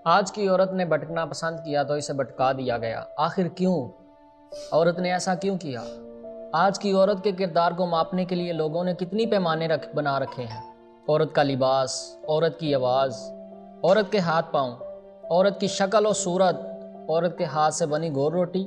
آج کی عورت نے بھٹکنا پسند کیا تو اسے بھٹکا دیا گیا۔ آخر کیوں؟ عورت نے ایسا کیوں کیا؟ آج کی عورت کے کردار کو ماپنے کے لیے لوگوں نے کتنی پیمانے بنا رکھے ہیں۔ عورت کا لباس، عورت کی آواز، عورت کے ہاتھ پاؤں، عورت کی شکل و صورت، عورت کے ہاتھ سے بنی گول روٹی،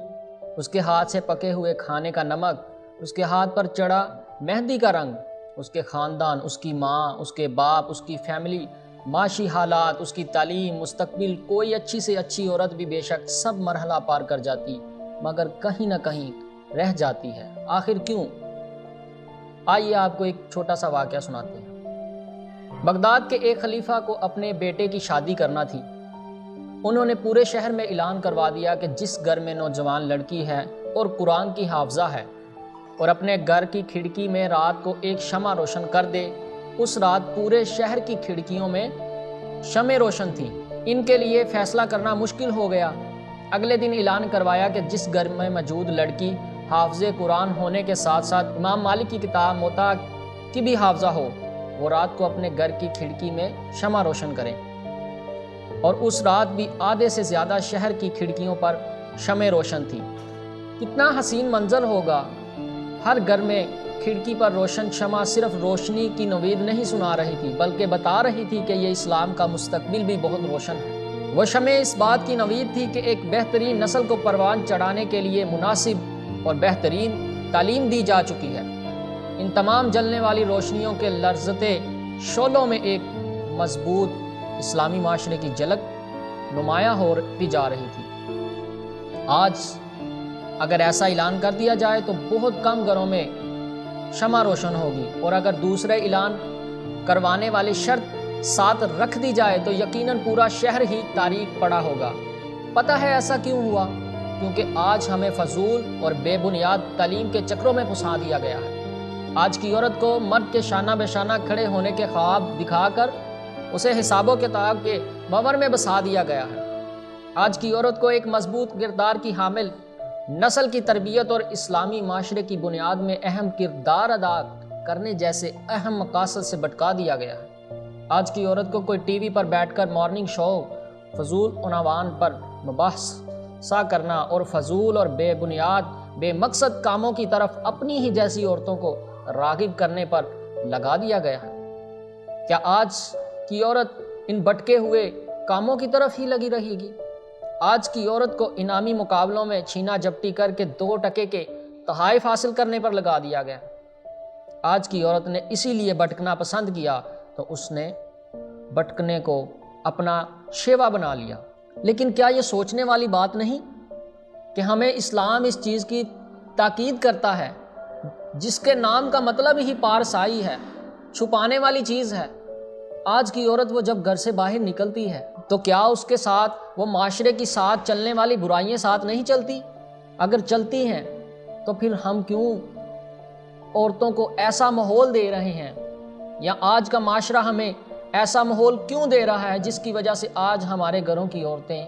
اس کے ہاتھ سے پکے ہوئے کھانے کا نمک، اس کے ہاتھ پر چڑھا مہندی کا رنگ، اس کے خاندان، اس کی ماں، اس کے باپ، اس کی فیملی، معاشی حالات، اس کی تعلیم، مستقبل۔ کوئی اچھی سے اچھی عورت بھی بے شک سب مرحلہ پار کر جاتی، مگر کہیں نہ کہیں رہ جاتی ہے۔ آخر کیوں؟ آئیے آپ کو ایک چھوٹا سا واقعہ سناتے ہیں۔ بغداد کے ایک خلیفہ کو اپنے بیٹے کی شادی کرنا تھی۔ انہوں نے پورے شہر میں اعلان کروا دیا کہ جس گھر میں نوجوان لڑکی ہے اور قرآن کی حافظہ ہے اور اپنے گھر کی کھڑکی میں رات کو ایک شمع روشن کر دے، اس رات پورے شہر کی کھڑکیوں میں شمع روشن تھی۔ ان کے لیے فیصلہ کرنا مشکل ہو گیا۔ اگلے دن اعلان کروایا کہ جس گھر میں موجود لڑکی حافظ قرآن ہونے کے ساتھ ساتھ امام مالک کی کتاب موطا کی بھی حافظہ ہو، وہ رات کو اپنے گھر کی کھڑکی میں شمع روشن کریں۔ اور اس رات بھی آدھے سے زیادہ شہر کی کھڑکیوں پر شمع روشن تھی۔ کتنا حسین منظر ہوگا۔ ہر گھر میں کھڑکی پر روشن شمع صرف روشنی کی نوید نہیں سنا رہی تھی، بلکہ بتا رہی تھی کہ یہ اسلام کا مستقبل بھی بہت روشن ہے۔ وہ شمع اس بات کی نوید تھی کہ ایک بہترین نسل کو پروان چڑھانے کے لیے مناسب اور بہترین تعلیم دی جا چکی ہے۔ ان تمام جلنے والی روشنیوں کے لرزتے شعلوں میں ایک مضبوط اسلامی معاشرے کی جھلک نمایاں ہوتی جا رہی تھی۔ آج اگر ایسا اعلان کر دیا جائے تو بہت کم گھروں میں شمع روشن ہوگی، اور اگر دوسرے اعلان کروانے والی شرط ساتھ رکھ دی جائے تو یقیناً پورا شہر ہی تاریک پڑا ہوگا۔ پتہ ہے ایسا کیوں ہوا؟ کیونکہ آج ہمیں فضول اور بے بنیاد تعلیم کے چکروں میں پھنسا دیا گیا ہے۔ آج کی عورت کو مرد کے شانہ بے شانہ کھڑے ہونے کے خواب دکھا کر اسے حساب و کتاب کے بور میں بسا دیا گیا ہے۔ آج کی عورت کو ایک مضبوط کردار کی حامل نسل کی تربیت اور اسلامی معاشرے کی بنیاد میں اہم کردار ادا کرنے جیسے اہم مقاصد سے بھٹکا دیا گیا ہے۔ آج کی عورت کو کوئی ٹی وی پر بیٹھ کر مارننگ شو، فضول عنوان پر مباحثہ کرنا اور فضول اور بے بنیاد بے مقصد کاموں کی طرف اپنی ہی جیسی عورتوں کو راغب کرنے پر لگا دیا گیا ہے۔ کیا آج کی عورت ان بھٹکے ہوئے کاموں کی طرف ہی لگی رہے گی؟ آج کی عورت کو انعامی مقابلوں میں چھینا جھپٹی کر کے 2 ٹکے کے تحائف حاصل کرنے پر لگا دیا گیا۔ آج کی عورت نے اسی لیے بھٹکنا پسند کیا تو اس نے بھٹکنے کو اپنا شیوا بنا لیا۔ لیکن کیا یہ سوچنے والی بات نہیں کہ ہمیں اسلام اس چیز کی تاکید کرتا ہے جس کے نام کا مطلب ہی پارسائی ہے، چھپانے والی چیز ہے۔ آج کی عورت وہ جب گھر سے باہر نکلتی ہے تو کیا اس کے ساتھ وہ معاشرے کی ساتھ چلنے والی برائیاں ساتھ نہیں چلتی؟ اگر چلتی ہیں تو پھر ہم کیوں عورتوں کو ایسا ماحول دے رہے ہیں، یا آج کا معاشرہ ہمیں ایسا ماحول کیوں دے رہا ہے جس کی وجہ سے آج ہمارے گھروں کی عورتیں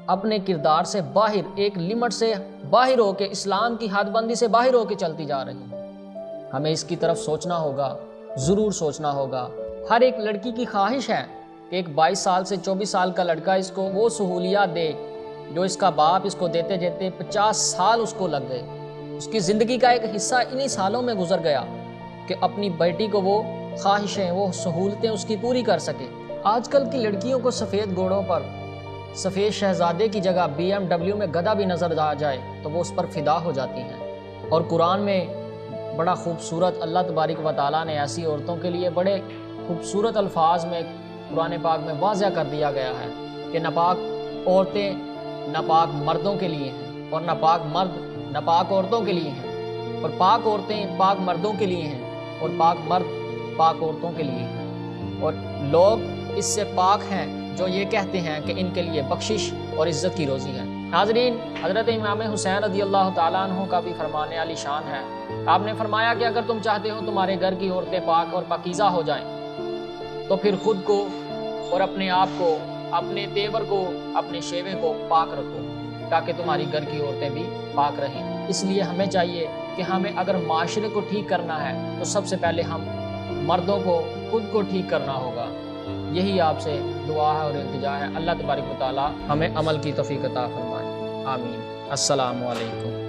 اپنے کردار سے باہر، ایک لمٹ سے باہر ہو کے، اسلام کی حد بندی سے باہر ہو کے چلتی جا رہی ہیں؟ ہمیں اس کی طرف سوچنا ہوگا، ضرور سوچنا ہوگا۔ ہر ایک لڑکی کی خواہش ہے کہ ایک 22 سال سے 24 سال کا لڑکا اس کو وہ سہولیات دے جو اس کا باپ اس کو دیتے دیتے 50 سال اس کو لگ گئے۔ اس کی زندگی کا ایک حصہ انہی سالوں میں گزر گیا کہ اپنی بیٹی کو وہ خواہشیں، وہ سہولتیں اس کی پوری کر سکے۔ آج کل کی لڑکیوں کو سفید گھوڑوں پر سفید شہزادے کی جگہ BMW میں گدھا بھی نظر آ جائے تو وہ اس پر فدا ہو جاتی ہیں۔ اور قرآن میں بڑا خوبصورت اللہ تبارک و تعالیٰ نے ایسی عورتوں کے لیے بڑے خوبصورت الفاظ میں قرآن پاک میں واضح کر دیا گیا ہے کہ ناپاک عورتیں ناپاک مردوں کے لیے ہیں، اور ناپاک مرد ناپاک عورتوں کے لیے ہیں، اور پاک عورتیں پاک مردوں کے لیے ہیں، اور پاک مرد پاک عورتوں کے لیے ہیں، اور لوگ اس سے پاک ہیں جو یہ کہتے ہیں کہ ان کے لیے بخشش اور عزت کی روزی ہے۔ ناظرین، حضرت امام حسین رضی اللہ تعالیٰ عنہ کا بھی فرمان عالی شان ہے۔ آپ نے فرمایا کہ اگر تم چاہتے ہو تمہارے گھر کی عورتیں پاک اور پاکیزہ ہو جائیں تو پھر خود کو اور اپنے آپ کو، اپنے تیور کو، اپنے شیوے کو پاک رکھو تاکہ تمہاری گھر کی عورتیں بھی پاک رہیں۔ اس لیے ہمیں چاہیے کہ ہمیں اگر معاشرے کو ٹھیک کرنا ہے تو سب سے پہلے ہم مردوں کو خود کو ٹھیک کرنا ہوگا۔ یہی آپ سے دعا ہے اور التجا ہے۔ اللہ تبارک و تعالی ہمیں عمل کی توفیق عطا فرمائے، آمین۔ السلام علیکم۔